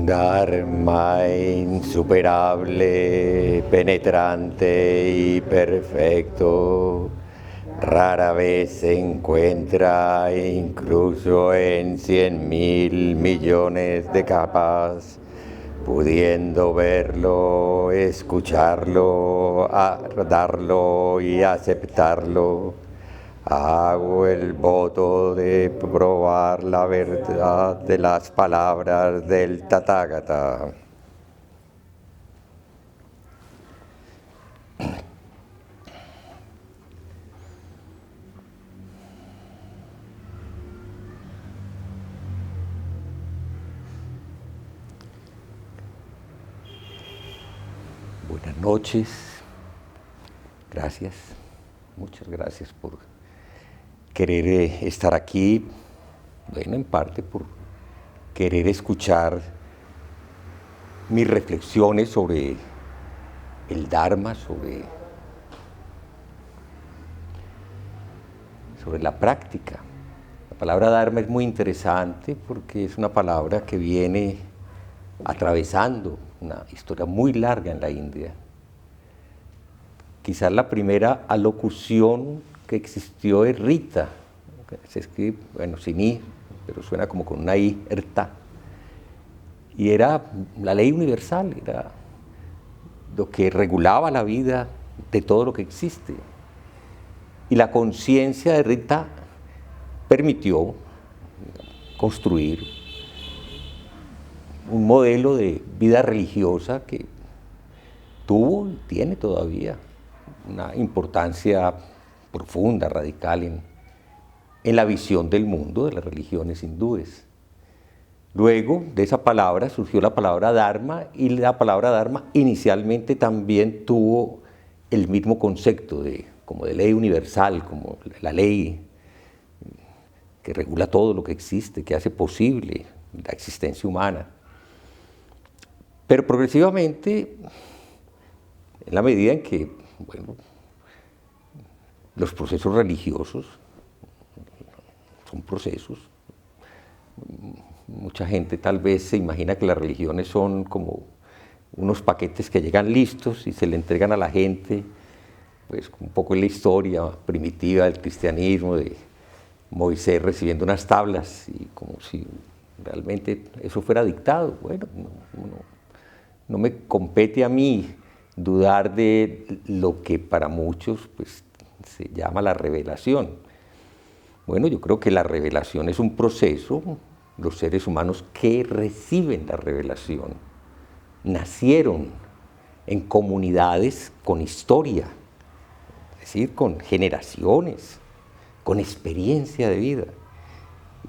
Dharma insuperable, penetrante y perfecto, rara vez se encuentra incluso en 100.000 millones de capas, pudiendo verlo, escucharlo, darlo y aceptarlo. Hago el voto de probar la verdad de las palabras del Tathagata. Buenas noches. Gracias. Muchas gracias por querer estar aquí, bueno, en parte por querer escuchar mis reflexiones sobre el Dharma, sobre la práctica. La palabra Dharma es muy interesante porque es una palabra que viene atravesando una historia muy larga en la India. Quizás la primera alocución que existió es Rita, se escribe, bueno, sin I, pero suena como con una I, Erta. Y era la ley universal, era lo que regulaba la vida de todo lo que existe. Y la conciencia de Rita permitió construir un modelo de vida religiosa que tuvo y tiene todavía una importancia profunda, radical en la visión del mundo de las religiones hindúes. Luego de esa palabra surgió la palabra Dharma, y la palabra Dharma inicialmente también tuvo el mismo concepto como de ley universal, como la ley que regula todo lo que existe, que hace posible la existencia humana. Pero progresivamente, en la medida en que, bueno, los procesos religiosos son procesos, mucha gente tal vez se imagina que las religiones son como unos paquetes que llegan listos y se le entregan a la gente, pues un poco en la historia primitiva del cristianismo, de Moisés recibiendo unas tablas y como si realmente eso fuera dictado. Bueno, no me compete a mí dudar de lo que para muchos pues, se llama la revelación. Bueno, yo creo que la revelación es un proceso, los seres humanos que reciben la revelación nacieron en comunidades con historia, es decir, con generaciones, con experiencia de vida.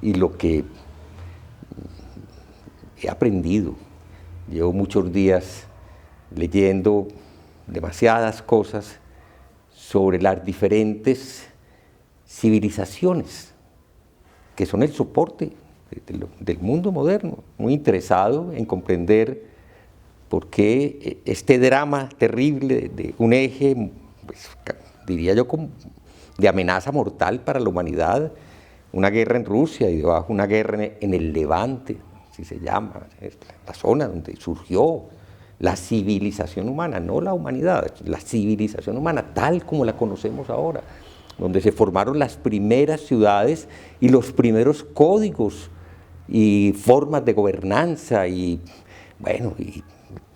Y lo que he aprendido, llevo muchos días leyendo demasiadas cosas sobre las diferentes civilizaciones que son el soporte del mundo moderno, muy interesado en comprender por qué este drama terrible de un eje, pues, diría yo, como de amenaza mortal para la humanidad, una guerra en Rusia y debajo una guerra en el Levante, así se llama, es la zona donde surgió la civilización humana, no la humanidad, la civilización humana tal como la conocemos ahora, donde se formaron las primeras ciudades y los primeros códigos y formas de gobernanza y, bueno, y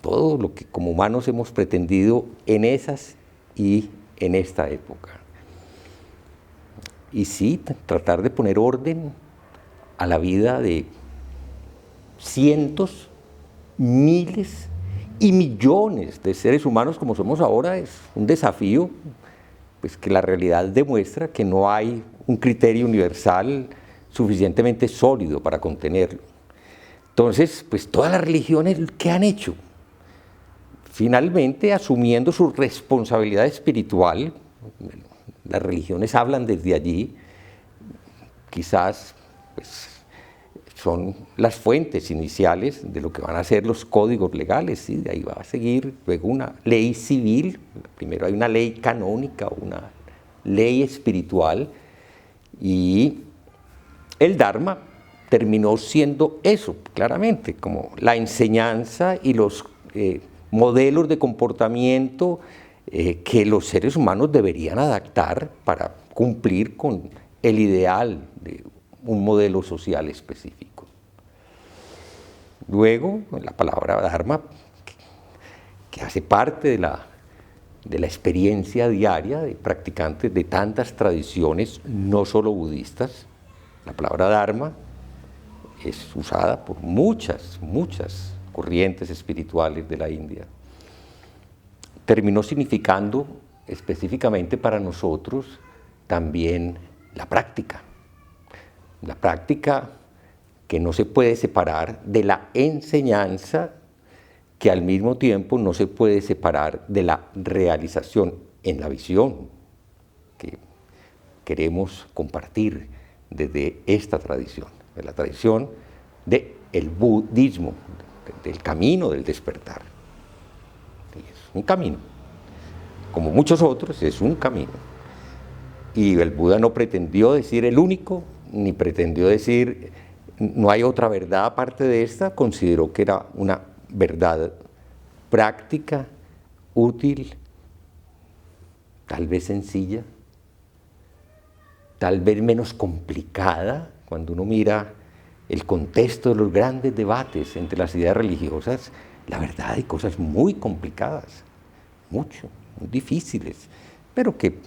todo lo que como humanos hemos pretendido en esas y en esta época. Y sí, tratar de poner orden a la vida de cientos, miles y millones de seres humanos como somos ahora es un desafío, pues que la realidad demuestra que no hay un criterio universal suficientemente sólido para contenerlo. Entonces, pues todas las religiones, ¿qué han hecho? Finalmente, asumiendo su responsabilidad espiritual, las religiones hablan desde allí, quizás pues, son las fuentes iniciales de lo que van a ser los códigos legales, ¿sí? De ahí va a seguir luego una ley civil, primero hay una ley canónica, una ley espiritual, y el Dharma terminó siendo eso, claramente, como la enseñanza y los modelos de comportamiento que los seres humanos deberían adaptar para cumplir con el ideal de un modelo social específico. Luego, la palabra Dharma, que hace parte de la experiencia diaria de practicantes de tantas tradiciones, no solo budistas. La palabra Dharma es usada por muchas corrientes espirituales de la India. Terminó significando específicamente para nosotros también la práctica que no se puede separar de la enseñanza, que al mismo tiempo no se puede separar de la realización en la visión que queremos compartir desde esta tradición, de la tradición del budismo, del camino del despertar. Es un camino, como muchos otros, es un camino. Y el Buda no pretendió decir el único, ni pretendió decir no hay otra verdad aparte de esta, consideró que era una verdad práctica, útil, tal vez sencilla, tal vez menos complicada. Cuando uno mira el contexto de los grandes debates entre las ideas religiosas, la verdad hay cosas muy complicadas, muy difíciles, pero que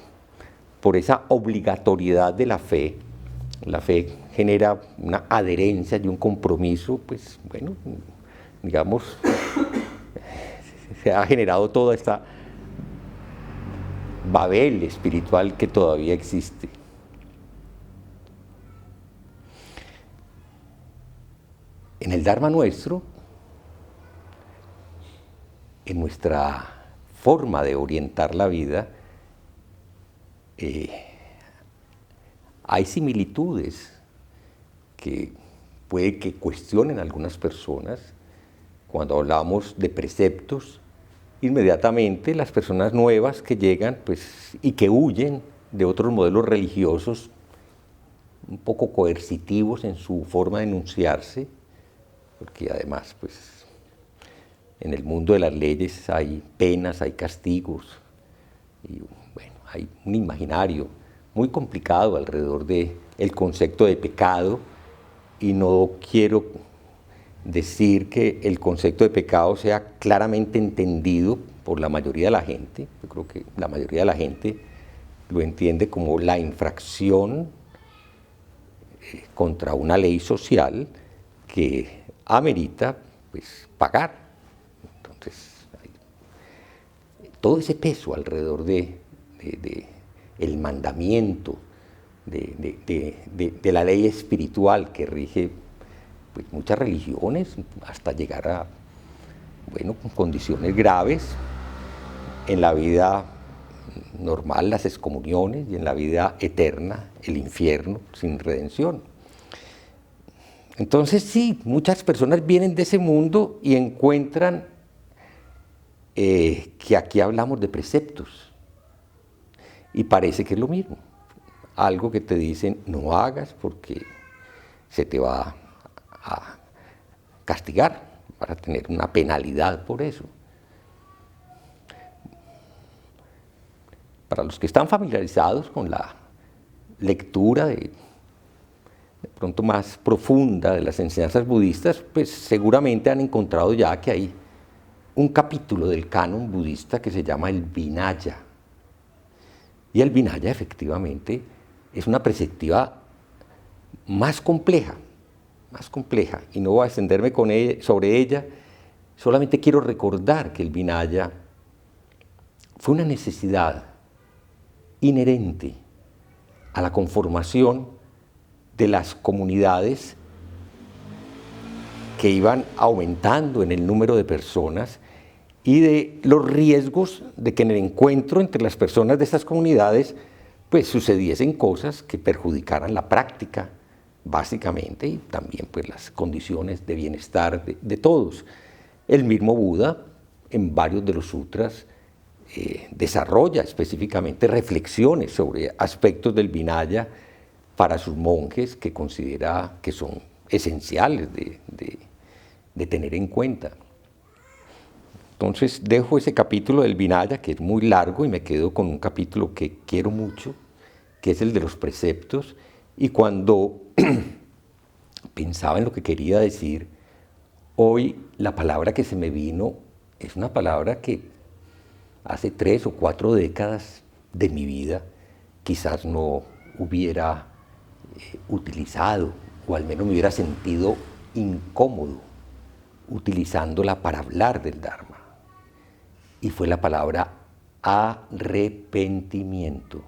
por esa obligatoriedad de la fe genera una adherencia y un compromiso, pues bueno, digamos, se ha generado toda esta Babel espiritual que todavía existe. En el Dharma nuestro, en nuestra forma de orientar la vida, hay similitudes que puede que cuestionen algunas personas. Cuando hablamos de preceptos, inmediatamente las personas nuevas que llegan y que huyen de otros modelos religiosos un poco coercitivos en su forma de enunciarse, porque además en el mundo de las leyes hay penas, hay castigos, y bueno, hay un imaginario muy complicado alrededor del concepto de pecado, y no quiero decir que el concepto de pecado sea claramente entendido por la mayoría de la gente. Yo creo que la mayoría de la gente lo entiende como la infracción contra una ley social que amerita pagar. Entonces, todo ese peso alrededor de el mandamiento, de la ley espiritual que rige muchas religiones, hasta llegar a condiciones graves en la vida normal, las excomuniones, y en la vida eterna, el infierno sin redención. Entonces sí, muchas personas vienen de ese mundo y encuentran que aquí hablamos de preceptos, y parece que es lo mismo, algo que te dicen no hagas porque se te va a castigar, para tener una penalidad por eso. Para los que están familiarizados con la lectura de pronto más profunda de las enseñanzas budistas, seguramente han encontrado ya que hay un capítulo del canon budista que se llama el Vinaya. Y el Vinaya efectivamente es una perspectiva más compleja, y no voy a extenderme sobre ella. Solamente quiero recordar que el Vinaya fue una necesidad inherente a la conformación de las comunidades que iban aumentando en el número de personas, y de los riesgos de que en el encuentro entre las personas de estas comunidades sucediesen cosas que perjudicaran la práctica, básicamente, y también las condiciones de bienestar de todos. El mismo Buda, en varios de los sutras, desarrolla específicamente reflexiones sobre aspectos del Vinaya para sus monjes, que considera que son esenciales de tener en cuenta. Entonces dejo ese capítulo del Vinaya, que es muy largo, y me quedo con un capítulo que quiero mucho, que es el de los preceptos. Y cuando pensaba en lo que quería decir, hoy la palabra que se me vino es una palabra que hace 3 o 4 décadas de mi vida quizás no hubiera utilizado, o al menos me hubiera sentido incómodo utilizándola para hablar del Dharma. Y fue la palabra arrepentimiento.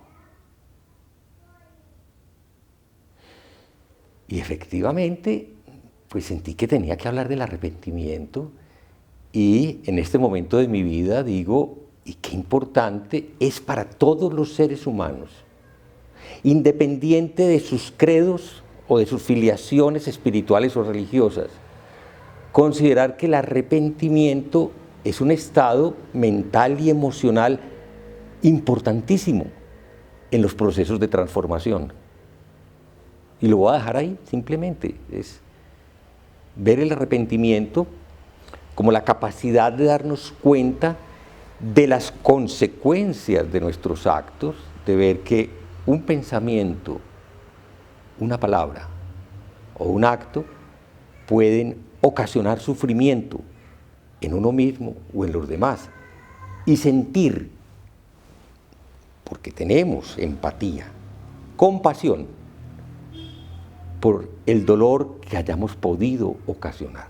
Y efectivamente, pues sentí que tenía que hablar del arrepentimiento, y en este momento de mi vida digo, y qué importante es para todos los seres humanos, independiente de sus credos o de sus filiaciones espirituales o religiosas, considerar que el arrepentimiento es un estado mental y emocional importantísimo en los procesos de transformación. Y lo voy a dejar ahí, simplemente, es ver el arrepentimiento como la capacidad de darnos cuenta de las consecuencias de nuestros actos, de ver que un pensamiento, una palabra o un acto pueden ocasionar sufrimiento en uno mismo o en los demás, y sentir, porque tenemos empatía, compasión por el dolor que hayamos podido ocasionar,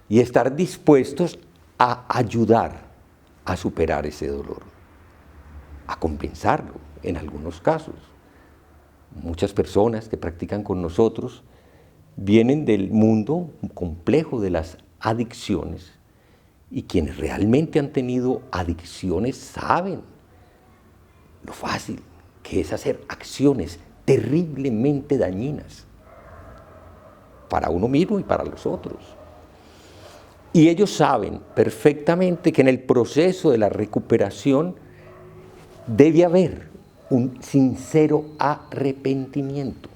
y estar dispuestos a ayudar a superar ese dolor, a compensarlo en algunos casos. Muchas personas que practican con nosotros vienen del mundo complejo de las adicciones, y quienes realmente han tenido adicciones saben lo fácil que es hacer acciones terriblemente dañinas para uno mismo y para los otros. Y ellos saben perfectamente que en el proceso de la recuperación debe haber un sincero arrepentimiento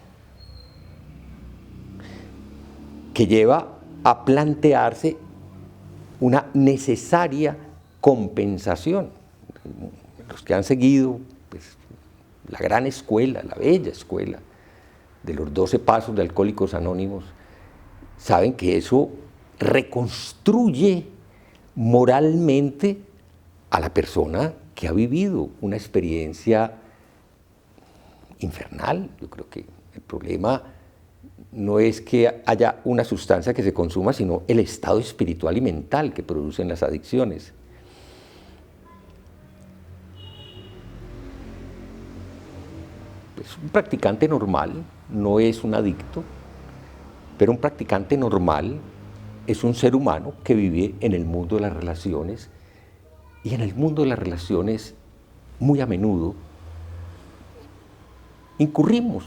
que lleva a plantearse una necesaria compensación. Los que han seguido pues, la gran escuela, la bella escuela de los 12 pasos de Alcohólicos Anónimos, saben que eso reconstruye moralmente a la persona que ha vivido una experiencia infernal. Yo creo que el problema no es que haya una sustancia que se consuma, sino el estado espiritual y mental que producen las adicciones. Pues un practicante normal no es un adicto, pero un practicante normal es un ser humano que vive en el mundo de las relaciones, y en el mundo de las relaciones muy a menudo incurrimos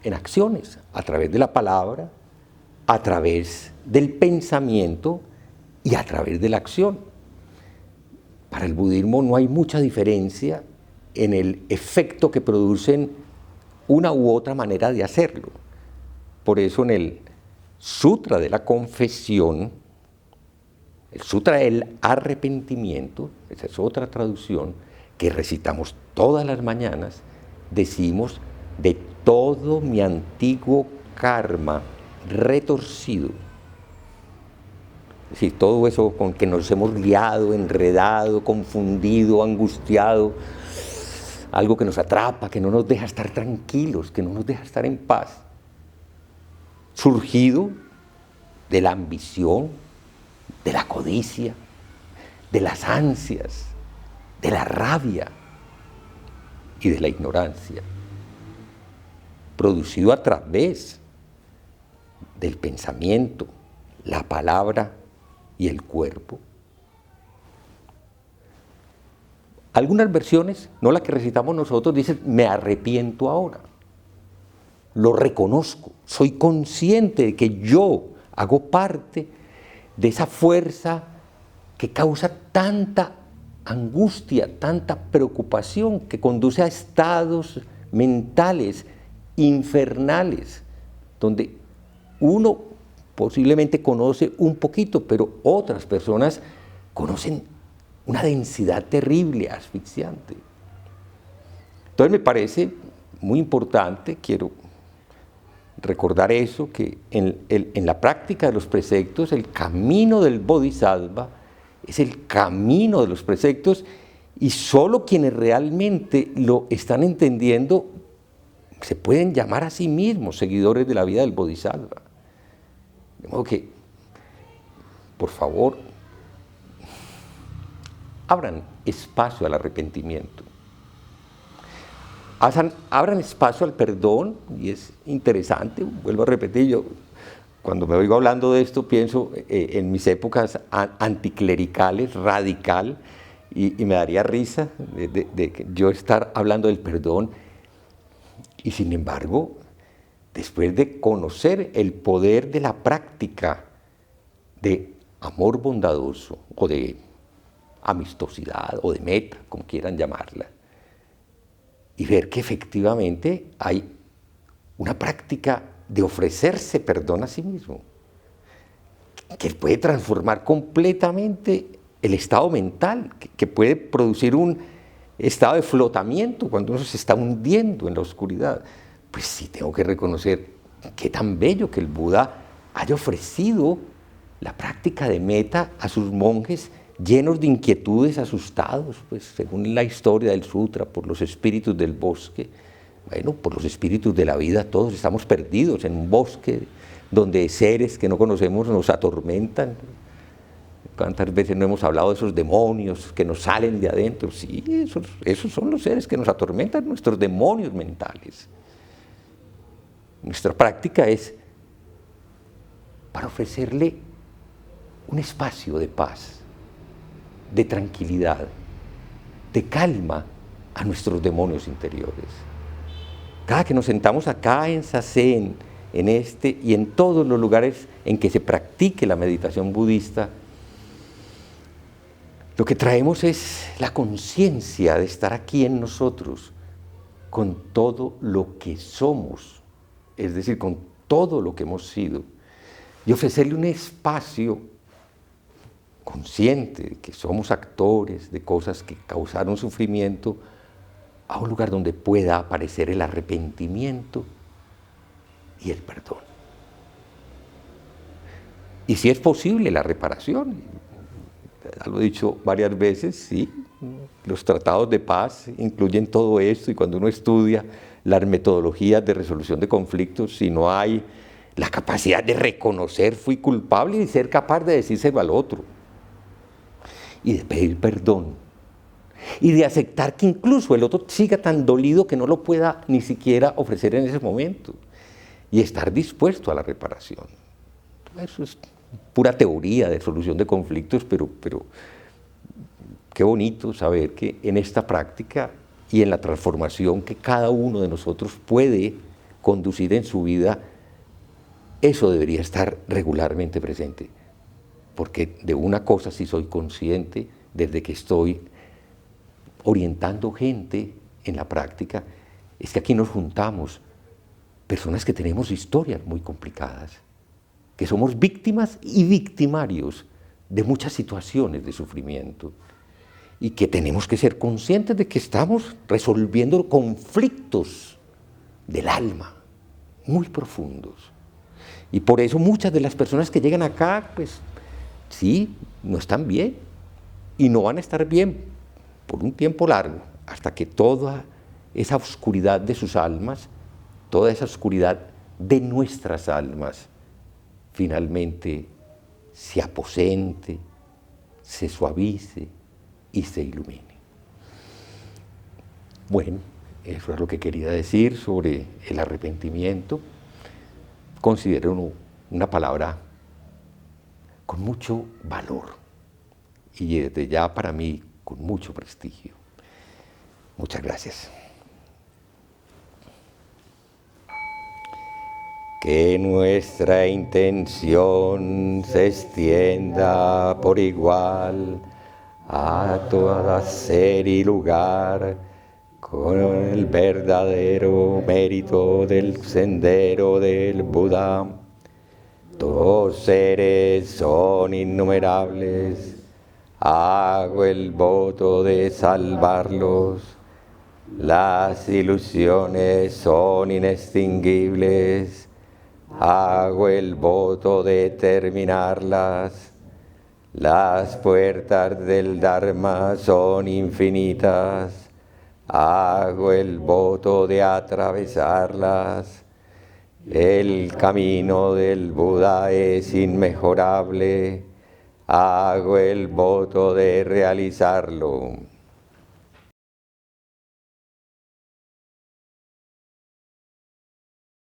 en acciones a través de la palabra, a través del pensamiento y a través de la acción. Para el budismo no hay mucha diferencia en el efecto que producen una u otra manera de hacerlo. Por eso en el Sutra de la Confesión, el Sutra del Arrepentimiento, esa es otra traducción que recitamos todas las mañanas, decimos: de todo mi antiguo karma retorcido. Es decir, todo eso con que nos hemos liado, enredado, confundido, angustiado, algo que nos atrapa, que no nos deja estar tranquilos, que no nos deja estar en paz, surgido de la ambición, de la codicia, de las ansias, de la rabia y de la ignorancia, producido a través del pensamiento, la palabra y el cuerpo. Algunas versiones, no la que recitamos nosotros, dicen: me arrepiento ahora, lo reconozco, soy consciente de que yo hago parte de esa fuerza que causa tanta angustia, tanta preocupación, que conduce a estados mentales infernales, donde uno posiblemente conoce un poquito, pero otras personas conocen una densidad terrible, asfixiante. Entonces me parece muy importante, quiero recordar eso, que en la práctica de los preceptos, el camino del Bodhisattva es el camino de los preceptos, y solo quienes realmente lo están entendiendo se pueden llamar a sí mismos seguidores de la vida del Bodhisattva. De modo que, por favor, abran espacio al arrepentimiento. Abran espacio al perdón, y es interesante, vuelvo a repetir, yo cuando me oigo hablando de esto pienso en mis épocas anticlericales, radical, y me daría risa de yo estar hablando del perdón, y sin embargo, después de conocer el poder de la práctica de amor bondadoso, o de amistosidad, o de meta, como quieran llamarla, y ver que efectivamente hay una práctica de ofrecerse perdón a sí mismo, que puede transformar completamente el estado mental, que puede producir un estado de flotamiento cuando uno se está hundiendo en la oscuridad. Pues sí, tengo que reconocer qué tan bello que el Buda haya ofrecido la práctica de meta a sus monjes llenos de inquietudes, asustados, pues según la historia del sutra, por los espíritus del bosque. Bueno, por los espíritus de la vida, todos estamos perdidos en un bosque donde seres que no conocemos nos atormentan. ¿Cuántas veces no hemos hablado de esos demonios que nos salen de adentro? Sí, esos son los seres que nos atormentan, nuestros demonios mentales. Nuestra práctica es para ofrecerle un espacio de paz, de tranquilidad, de calma a nuestros demonios interiores. Cada que nos sentamos acá en Sazen, en este y en todos los lugares en que se practique la meditación budista, lo que traemos es la conciencia de estar aquí en nosotros con todo lo que somos, es decir, con todo lo que hemos sido, y ofrecerle un espacio consciente de que somos actores de cosas que causaron sufrimiento, a un lugar donde pueda aparecer el arrepentimiento y el perdón. Y si es posible, la reparación. Ya lo he dicho varias veces, sí, los tratados de paz incluyen todo esto, y cuando uno estudia las metodologías de resolución de conflictos, si no hay la capacidad de reconocer fui culpable y ser capaz de decírselo al otro, y de pedir perdón, y de aceptar que incluso el otro siga tan dolido que no lo pueda ni siquiera ofrecer en ese momento, y estar dispuesto a la reparación. Eso es pura teoría de solución de conflictos, pero qué bonito saber que en esta práctica y en la transformación que cada uno de nosotros puede conducir en su vida, eso debería estar regularmente presente, porque de una cosa sí soy consciente desde que estoy orientando gente en la práctica, es que aquí nos juntamos personas que tenemos historias muy complicadas, que somos víctimas y victimarios de muchas situaciones de sufrimiento, y que tenemos que ser conscientes de que estamos resolviendo conflictos del alma muy profundos. Y por eso muchas de las personas que llegan acá, pues sí, no están bien, y no van a estar bien por un tiempo largo, hasta que toda esa oscuridad de sus almas, toda esa oscuridad de nuestras almas, finalmente se aposente, se suavice y se ilumine. Bueno, eso es lo que quería decir sobre el arrepentimiento. Considero una palabra con mucho valor, y desde ya para mí con mucho prestigio. Muchas gracias. Que nuestra intención se extienda por igual a toda ser y lugar, con el verdadero mérito del sendero del Buda, Los seres son innumerables, hago el voto de salvarlos. Las ilusiones son inextinguibles, hago el voto de terminarlas. Las puertas del Dharma son infinitas, hago el voto de atravesarlas. El camino del Buda es inmejorable, hago el voto de realizarlo.